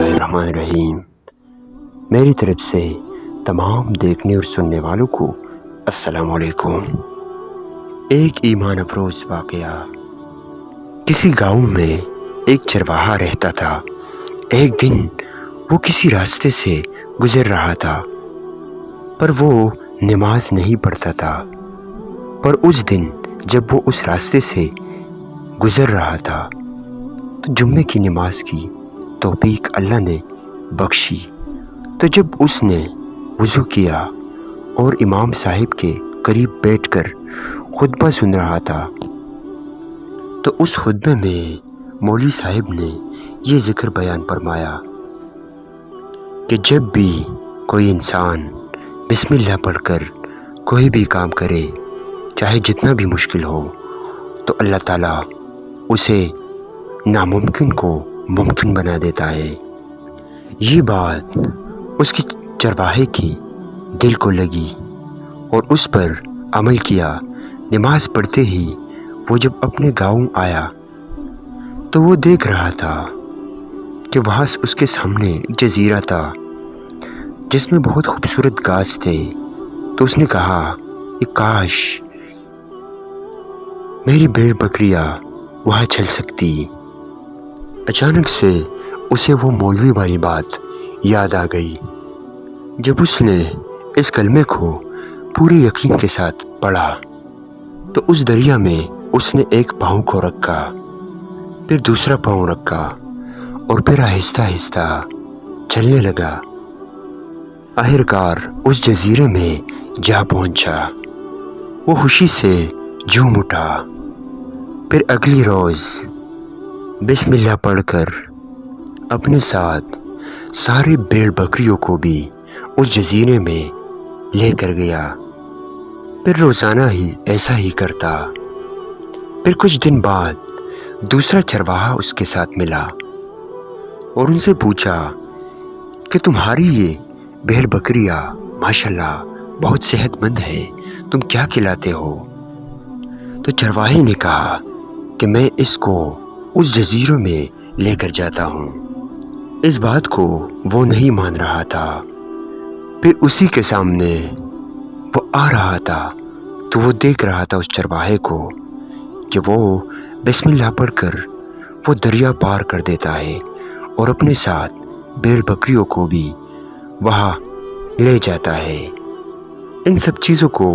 बिस्मिल्लाहिर्रहमानिर्रहीम। मेरी तरफ से तमाम देखने और सुनने वालों को अस्सलाम वालेकुम। एक ईमान अफरोज वाक़या। किसी गांव में एक चरवाहा रहता था। एक दिन वो किसी रास्ते से गुजर रहा था, पर वो नमाज नहीं पढ़ता था। पर उस दिन जब वो उस रास्ते से गुजर रहा था तो जुम्मे की नमाज की तौफीक अल्लाह ने बख्शी। तो जब उसने वज़ू किया और इमाम साहिब के करीब बैठकर खुतबा सुन रहा था, तो उस खुतबे में मौलवी साहिब ने ये ज़िक्र बयान फरमाया कि जब भी कोई इंसान बिस्मिल्लाह पढ़कर कोई भी काम करे, चाहे जितना भी मुश्किल हो, तो अल्लाह ताला उसे नामुमकिन को मुमकिन बना देता है। ये बात उसकी चरवाहे की दिल को लगी और उस पर अमल किया। नमाज पढ़ते ही वो जब अपने गांव आया तो वो देख रहा था कि वहाँ उसके सामने एक जजीरा था जिसमें बहुत खूबसूरत गाछ थे। तो उसने कहा कि काश मेरी भेड़ बकरियां वहाँ चल सकती। अचानक से उसे वो मौलवी वाली बात याद आ गई। जब उसने इस कलमे को पूरे यकीन के साथ पढ़ा तो उस दरिया में उसने एक पाँव को रखा, फिर दूसरा पाँव रखा और फिर आहिस्ता आहिस्ता चलने लगा। आखिरकार उस जजीरे में जा पहुंचा। वो खुशी से झूम उठा। फिर अगली रोज़ बिस्मिल्लाह पढ़कर अपने साथ सारे भेड़ बकरियों को भी उस जजीरे में लेकर गया। फिर रोज़ाना ही ऐसा ही करता। फिर कुछ दिन बाद दूसरा चरवाहा उसके साथ मिला और उनसे पूछा कि तुम्हारी ये भेड़ बकरियां माशाल्लाह बहुत सेहतमंद है, तुम क्या खिलाते हो? तो चरवाहे ने कहा कि मैं इसको उस जजीरों में लेकर जाता हूँ। इस बात को वो नहीं मान रहा था। फिर उसी के सामने वो आ रहा था तो वो देख रहा था उस चरवाहे को कि वो बिस्मिल्लाह पढ़कर वो दरिया पार कर देता है और अपने साथ भेड़ बकरियों को भी वहाँ ले जाता है। इन सब चीज़ों को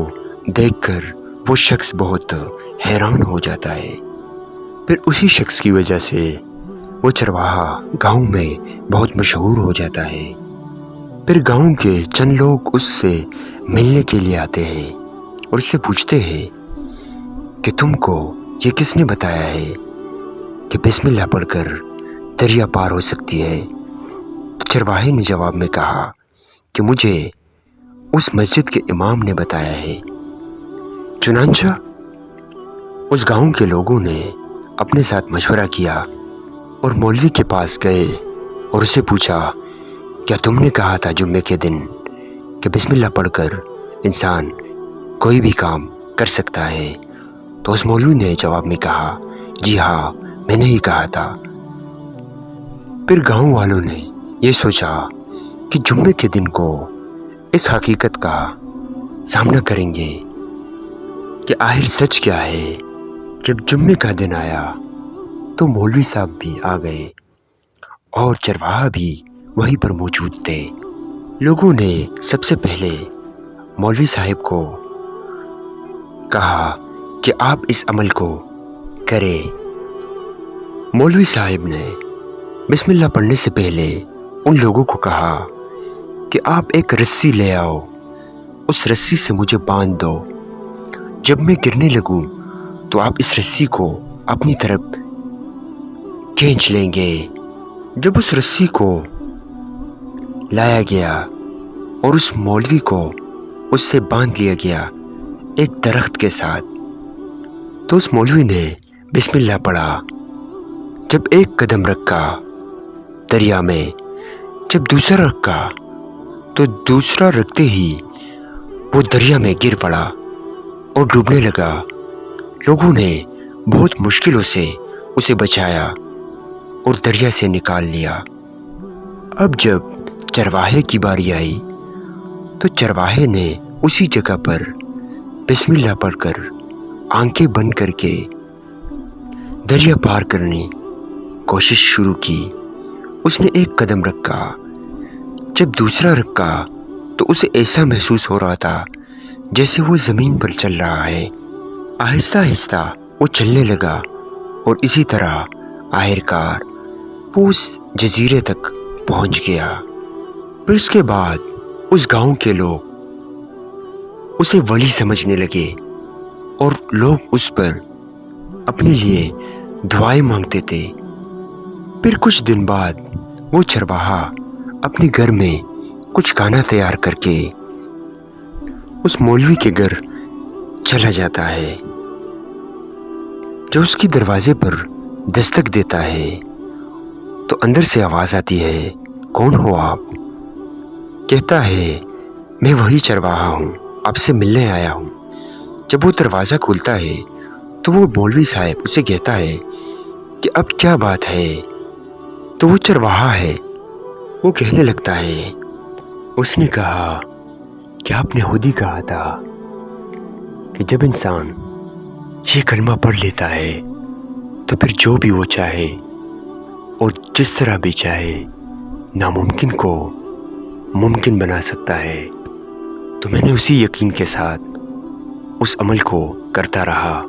देखकर वो शख्स बहुत हैरान हो जाता है। फिर उसी शख्स की वजह से वो चरवाहा गांव में बहुत मशहूर हो जाता है। फिर गांव के चंद लोग उससे मिलने के लिए आते हैं और उससे पूछते हैं कि तुमको ये किसने बताया है कि बिस्मिल्लाह पढ़कर दरिया पार हो सकती है? तो चरवाहे ने जवाब में कहा कि मुझे उस मस्जिद के इमाम ने बताया है। चुनांचा उस गांव के लोगों ने अपने साथ मशवरा किया और मौलवी के पास गए और उससे पूछा, क्या तुमने कहा था जुम्मे के दिन कि बिस्मिल्लाह पढ़कर इंसान कोई भी काम कर सकता है? तो उस मौलवी ने जवाब में कहा, जी हाँ, मैंने ही कहा था। फिर गांव वालों ने ये सोचा कि जुम्मे के दिन को इस हकीकत का सामना करेंगे कि आखिर सच क्या है। जब जुम्मे का दिन आया तो मौलवी साहब भी आ गए और चरवाहा भी वहीं पर मौजूद थे। लोगों ने सबसे पहले मौलवी साहब को कहा कि आप इस अमल को करें। मौलवी साहब ने बिस्मिल्लाह पढ़ने से पहले उन लोगों को कहा कि आप एक रस्सी ले आओ, उस रस्सी से मुझे बांध दो। जब मैं गिरने लगूं तो आप इस रस्सी को अपनी तरफ खींच लेंगे। जब उस रस्सी को लाया गया और उस मौलवी को उससे बांध लिया गया एक दरख्त के साथ, तो उस मौलवी ने बिस्मिल्लाह पढ़ा। जब एक कदम रखा दरिया में, जब दूसरा रखा तो दूसरा रखते ही वो दरिया में गिर पड़ा और डूबने लगा। लोगों ने बहुत मुश्किलों से उसे बचाया और दरिया से निकाल लिया। اب جب چرواہے کی باری آئی تو چرواہے نے اسی جگہ پر بسم اللہ پڑھ کر آنکھیں بند کر کے دریا پار کرنے کوشش شروع کی۔ اس نے ایک قدم رکھا، جب دوسرا رکھا تو اسے ایسا محسوس ہو رہا تھا جیسے وہ زمین پر چل رہا ہے۔ آہستہ آہستہ وہ چلنے لگا اور اسی طرح آخرکار وہ اس جزیرے تک پہنچ گیا۔ پھر اس کے بعد اس گاؤں کے لوگ اسے ولی سمجھنے لگے اور لوگ اس پر اپنے لیے دعائیں مانگتے تھے۔ پھر کچھ دن بعد وہ چرواہا اپنے گھر میں کچھ کھانا تیار کر کے اس مولوی کے گھر چلا جاتا ہے، جو اس کی دروازے پر دستک دیتا ہے تو اندر سے آواز آتی ہے، کون ہو آپ؟ کہتا ہے، میں وہی چرواہا ہوں، آپ سے ملنے آیا ہوں۔ جب وہ دروازہ کھولتا ہے تو وہ مولوی صاحب اسے کہتا ہے کہ اب کیا بات ہے؟ تو وہ چرواہا ہے، وہ کہنے لگتا ہے، اس نے کہا کہ آپ نے خود ہی کہا تھا کہ جب انسان یہ کلمہ پڑھ لیتا ہے تو پھر جو بھی وہ چاہے اور جس طرح بھی چاہے ناممکن کو ممکن بنا سکتا ہے۔ تو میں نے اسی یقین کے ساتھ اس عمل کو کرتا رہا۔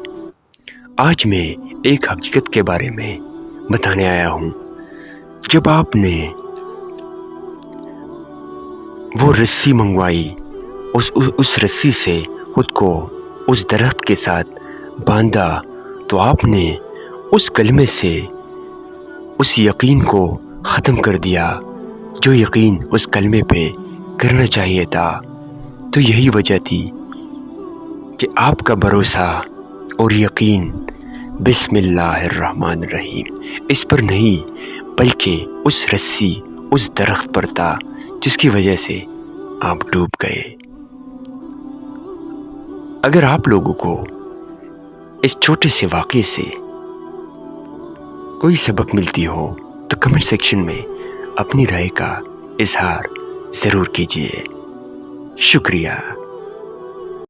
آج میں ایک حقیقت کے بارے میں بتانے آیا ہوں۔ جب آپ نے وہ رسی منگوائی، اس رسی سے خود کو اس درخت کے ساتھ باندھا، تو آپ نے اس کلمے سے اس یقین کو ختم کر دیا جو یقین اس کلمے پہ کرنا چاہیے تھا۔ تو یہی وجہ تھی کہ آپ کا بھروسہ اور یقین بسم اللہ الرحمن الرحیم اس پر نہیں بلکہ اس رسی، اس درخت پر تھا، جس کی وجہ سے آپ ڈوب گئے۔ اگر آپ لوگوں کو اس چھوٹے سے واقعے سے کوئی سبق ملتی ہو تو کمنٹ سیکشن میں اپنی رائے کا اظہار ضرور کیجیے۔ شکریہ۔